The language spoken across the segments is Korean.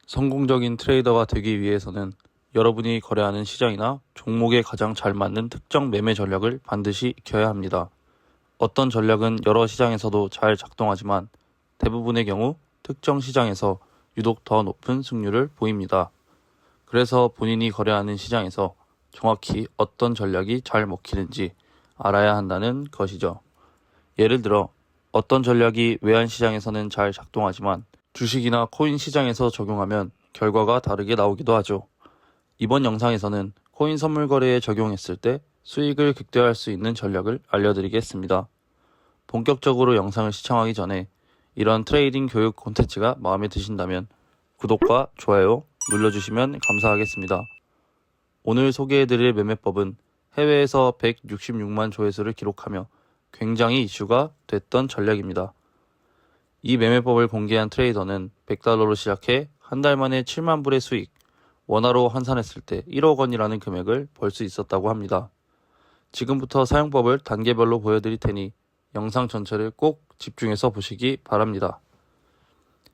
성공적인 트레이더가 되기 위해서는 여러분이 거래하는 시장이나 종목에 가장 잘 맞는 특정 매매 전략을 반드시 익혀야 합니다. 어떤 전략은 여러 시장에서도 잘 작동하지만 대부분의 경우 특정 시장에서 유독 더 높은 승률을 보입니다. 그래서 본인이 거래하는 시장에서 정확히 어떤 전략이 잘 먹히는지 알아야 한다는 것이죠. 예를 들어 어떤 전략이 외환시장에서는 잘 작동하지만 주식이나 코인 시장에서 적용하면 결과가 다르게 나오기도 하죠. 이번 영상에서는 코인 선물 거래에 적용했을 때 수익을 극대화할 수 있는 전략을 알려드리겠습니다. 본격적으로 영상을 시청하기 전에 이런 트레이딩 교육 콘텐츠가 마음에 드신다면 구독과 좋아요 눌러주시면 감사하겠습니다. 오늘 소개해드릴 매매법은 해외에서 166만 조회수를 기록하며 굉장히 이슈가 됐던 전략입니다. 이 매매법을 공개한 트레이더는 100달러로 시작해 한 달 만에 7만 불의 수익, 원화로 환산했을 때 1억 원이라는 금액을 벌 수 있었다고 합니다. 지금부터 사용법을 단계별로 보여드릴 테니 영상 전체를 꼭 집중해서 보시기 바랍니다.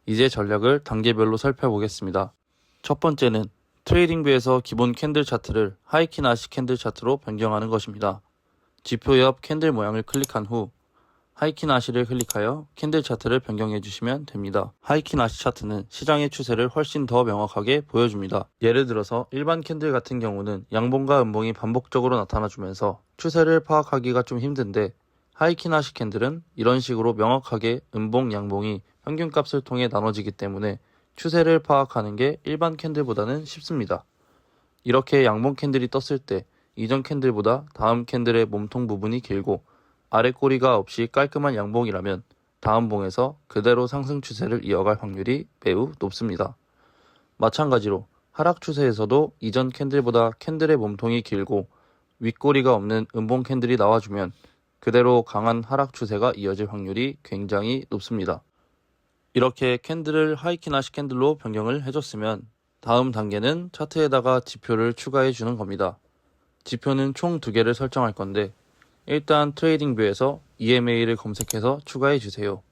이제 전략을 단계별로 살펴보겠습니다. 첫 번째는 트레이딩뷰에서 기본 캔들 차트를 하이키 나시 캔들 차트로 변경하는 것입니다. 지표 옆 캔들 모양을 클릭한 후 하이키 나시를 클릭하여 캔들 차트를 변경해 주시면 됩니다. 하이키 나시 차트는 시장의 추세를 훨씬 더 명확하게 보여줍니다. 예를 들어서 일반 캔들 같은 경우는 양봉과 음봉이 반복적으로 나타나주면서 추세를 파악하기가 좀 힘든데 하이키 나시 캔들은 이런 식으로 명확하게 음봉, 양봉이 평균값을 통해 나눠지기 때문에 추세를 파악하는 게 일반 캔들보다는 쉽습니다. 이렇게 양봉 캔들이 떴을 때 이전 캔들보다 다음 캔들의 몸통 부분이 길고 아래 꼬리가 없이 깔끔한 양봉이라면 다음 봉에서 그대로 상승 추세를 이어갈 확률이 매우 높습니다. 마찬가지로 하락 추세에서도 이전 캔들보다 캔들의 몸통이 길고 윗꼬리가 없는 음봉 캔들이 나와주면 그대로 강한 하락 추세가 이어질 확률이 굉장히 높습니다. 이렇게 캔들을 하이키 나시 캔들로 변경을 해줬으면 다음 단계는 차트에다가 지표를 추가해 주는 겁니다. 지표는 총 2개를 설정할 건데 일단 트레이딩뷰에서 EMA를 검색해서 추가해 주세요.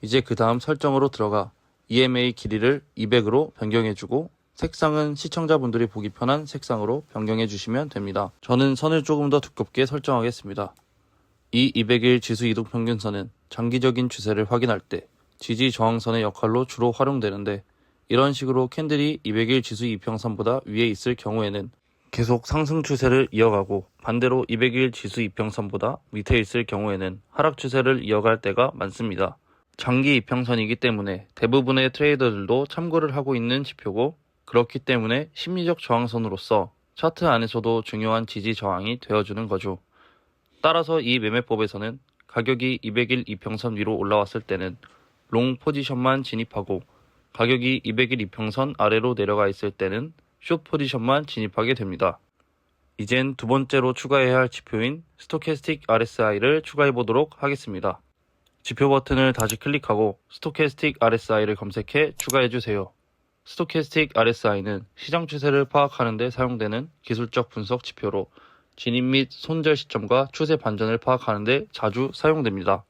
이제 그 다음 설정으로 들어가 EMA 길이를 200으로 변경해 주고 색상은 시청자분들이 보기 편한 색상으로 변경해 주시면 됩니다. 저는 선을 조금 더 두껍게 설정하겠습니다. 이 200일 지수 이동평균선은 장기적인 추세를 확인할 때 지지 저항선의 역할로 주로 활용되는데 이런 식으로 캔들이 200일 지수 이평선보다 위에 있을 경우에는 계속 상승 추세를 이어가고 반대로 200일 지수 이평선보다 밑에 있을 경우에는 하락 추세를 이어갈 때가 많습니다. 장기 이평선이기 때문에 대부분의 트레이더들도 참고를 하고 있는 지표고 그렇기 때문에 심리적 저항선으로서 차트 안에서도 중요한 지지 저항이 되어주는 거죠. 따라서 이 매매법에서는 가격이 200일 이평선 위로 올라왔을 때는 롱 포지션만 진입하고 가격이 200일 이평선 아래로 내려가 있을 때는 숏 포지션만 진입하게 됩니다. 이젠 두 번째로 추가해야 할 지표인 스토캐스틱 RSI를 추가해 보도록 하겠습니다. 지표 버튼을 다시 클릭하고 스토캐스틱 RSI를 검색해 추가해 주세요. 스토캐스틱 RSI는 시장 추세를 파악하는 데 사용되는 기술적 분석 지표로 진입 및 손절 시점과 추세 반전을 파악하는 데 자주 사용됩니다.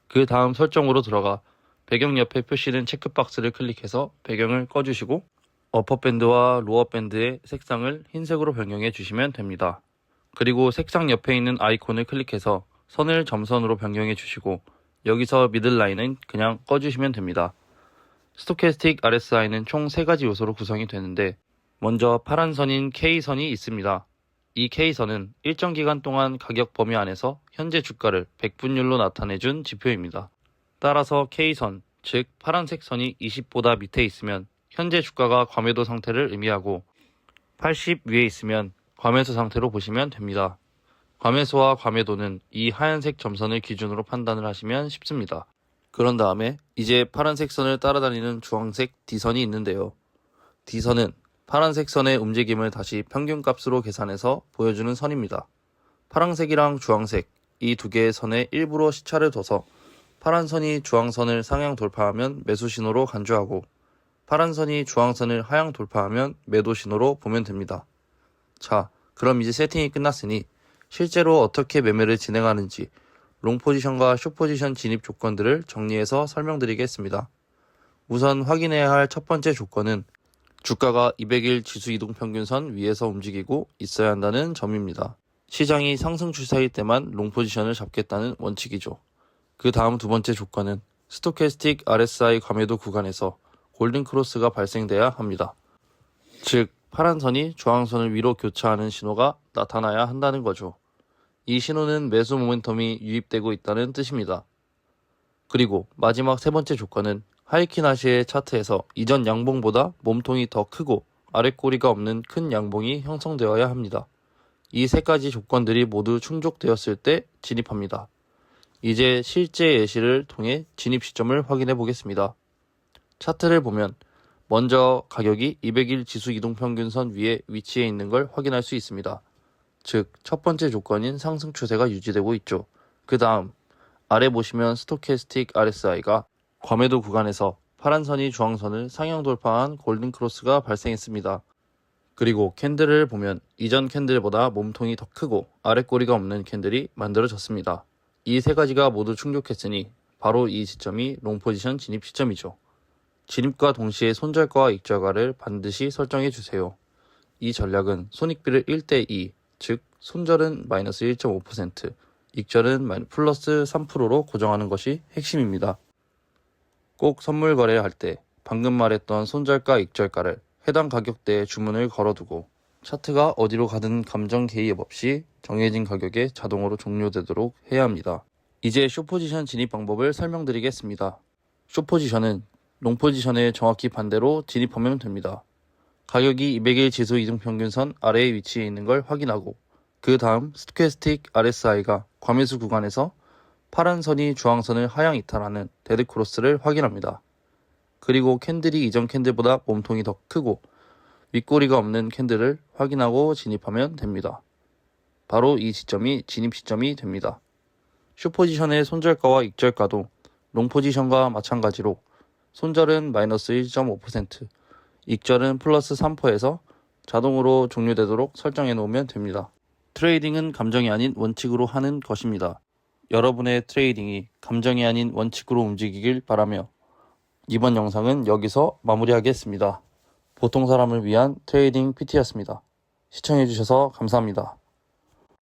그 다음 설정으로 들어가 배경 옆에 표시된 체크박스를 클릭해서 배경을 꺼주시고 어퍼밴드와 로어밴드의 색상을 흰색으로 변경해 주시면 됩니다. 그리고 색상 옆에 있는 아이콘을 클릭해서 선을 점선으로 변경해 주시고 여기서 미들라인은 그냥 꺼주시면 됩니다. 스토캐스틱 RSI는 총 3가지 요소로 구성이 되는데 먼저 파란 선인 K선이 있습니다. 이 K선은 일정 기간 동안 가격 범위 안에서 현재 주가를 백분율로 나타내준 지표입니다. 따라서 K선, 즉 파란색 선이 20보다 밑에 있으면 현재 주가가 과매도 상태를 의미하고 80 위에 있으면 과매수 상태로 보시면 됩니다. 과매수와 과매도는 이 하얀색 점선을 기준으로 판단을 하시면 쉽습니다. 그런 다음에 이제 파란색 선을 따라다니는 주황색 D선이 있는데요. D선은 파란색 선의 움직임을 다시 평균값으로 계산해서 보여주는 선입니다. 파란색이랑 주황색 이 2개의 선에 일부러 시차를 둬서 파란 선이 주황선을 상향 돌파하면 매수 신호로 간주하고 파란 선이 주황선을 하향 돌파하면 매도 신호로 보면 됩니다. 자, 그럼 이제 세팅이 끝났으니 실제로 어떻게 매매를 진행하는지 롱 포지션과 숏 포지션 진입 조건들을 정리해서 설명드리겠습니다. 우선 확인해야 할 첫 번째 조건은 주가가 200일 지수 이동평균선 위에서 움직이고 있어야 한다는 점입니다. 시장이 상승 추세일 때만 롱 포지션을 잡겠다는 원칙이죠. 그 다음 두 번째 조건은 스토캐스틱 RSI 과매도 구간에서 골든 크로스가 발생돼야 합니다. 즉, 파란 선이 저항선을 위로 교차하는 신호가 나타나야 한다는 거죠. 이 신호는 매수 모멘텀이 유입되고 있다는 뜻입니다. 그리고 마지막 세 번째 조건은 하이키나시의 차트에서 이전 양봉보다 몸통이 더 크고 아랫꼬리가 없는 큰 양봉이 형성되어야 합니다. 이 세 가지 조건들이 모두 충족되었을 때 진입합니다. 이제 실제 예시를 통해 진입 시점을 확인해 보겠습니다. 차트를 보면 먼저 가격이 200일 지수 이동평균선 위에 위치해 있는 걸 확인할 수 있습니다. 즉, 첫 번째 조건인 상승 추세가 유지되고 있죠. 그 다음 아래 보시면 스토캐스틱 RSI가 과매도 구간에서 파란 선이 주황선을 상향 돌파한 골든 크로스가 발생했습니다. 그리고 캔들을 보면 이전 캔들보다 몸통이 더 크고 아랫꼬리가 없는 캔들이 만들어졌습니다. 이 세 가지가 모두 충족했으니 바로 이 지점이 롱 포지션 진입 시점이죠. 진입과 동시에 손절가와 익절가를 반드시 설정해 주세요. 이 전략은 손익비를 1대2, 즉 손절은 마이너스 1.5%, 익절은 플러스 3%로 고정하는 것이 핵심입니다. 꼭 선물 거래할 때 방금 말했던 손절가, 익절가를 해당 가격대에 주문을 걸어두고 차트가 어디로 가든 감정 개입 없이 정해진 가격에 자동으로 종료되도록 해야 합니다. 이제 숏포지션 진입 방법을 설명드리겠습니다. 숏포지션은 롱포지션에 정확히 반대로 진입하면 됩니다. 가격이 200일 지수 이동평균선 아래에 위치해 있는 걸 확인하고 그 다음 스토캐스틱 RSI가 과매수 구간에서 파란 선이 주황선을 하향 이탈하는 데드크로스를 확인합니다. 그리고 캔들이 이전 캔들보다 몸통이 더 크고 윗꼬리가 없는 캔들을 확인하고 진입하면 됩니다. 바로 이 지점이 진입 시점이 됩니다. 숏포지션의 손절가와 익절가도 롱포지션과 마찬가지로 손절은 마이너스 1.5%, 익절은 플러스 3%에서 자동으로 종료되도록 설정해 놓으면 됩니다. 트레이딩은 감정이 아닌 원칙으로 하는 것입니다. 여러분의 트레이딩이 감정이 아닌 원칙으로 움직이길 바라며 이번 영상은 여기서 마무리하겠습니다. 보통 사람을 위한 트레이딩 PT였습니다. 시청해주셔서 감사합니다.